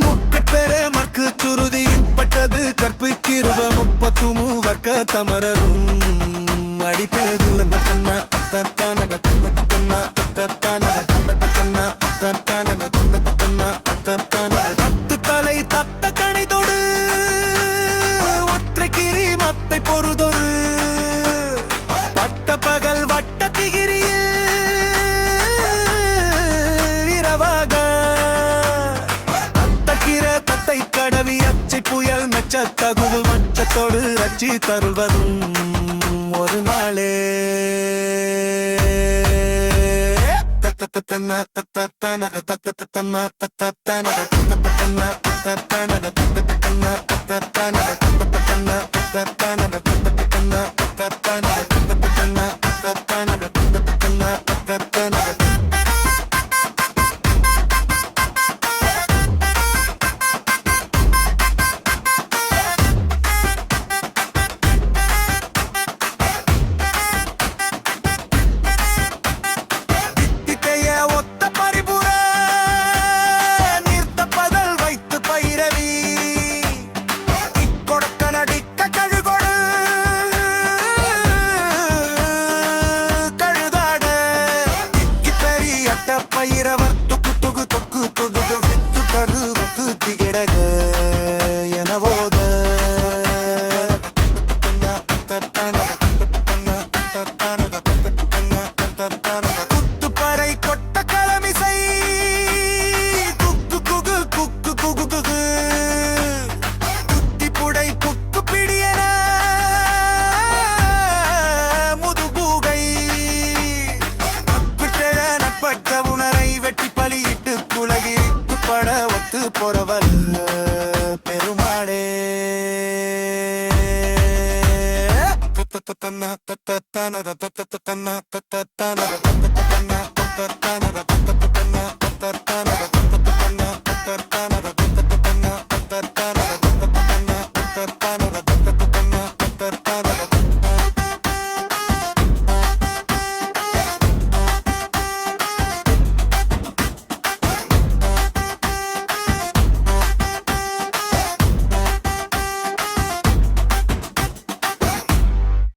முக்கப்பெரு மக்கு சுருதியின் பட்டது கற்பிக்கிருவ முப்பத்துமு வர்க்க தமரரும் அடிப்பேது பத்து தலை தத்த கணைதொடு ஒற்றை கிரி மத்தை பொறுதொரு பட்ட பகல் வட்ட திகிரியில் இரவாக அத்தக்கிர தத்தை கடவி அச்சை புயல் மெச்ச தகுவு மச்சத்தோடு அச்சி தருவதும் ஒரு நாளே பயிரவர் தொக்கு தொகு தொக்கு தொகு வித்து கரு வத்து திகிடக எனவோத குத்துப்பறை கொட்ட களமிசை குக்கு குகு குக்கு குகு குகு குத்தி புடை புக்கு பிடியன முதுபூகை நட்பட்ட உணரை வெட்டி பலியிட்டு குலகிரித்து பட ஒத்து பொறவல் பெருமாளே தன்ன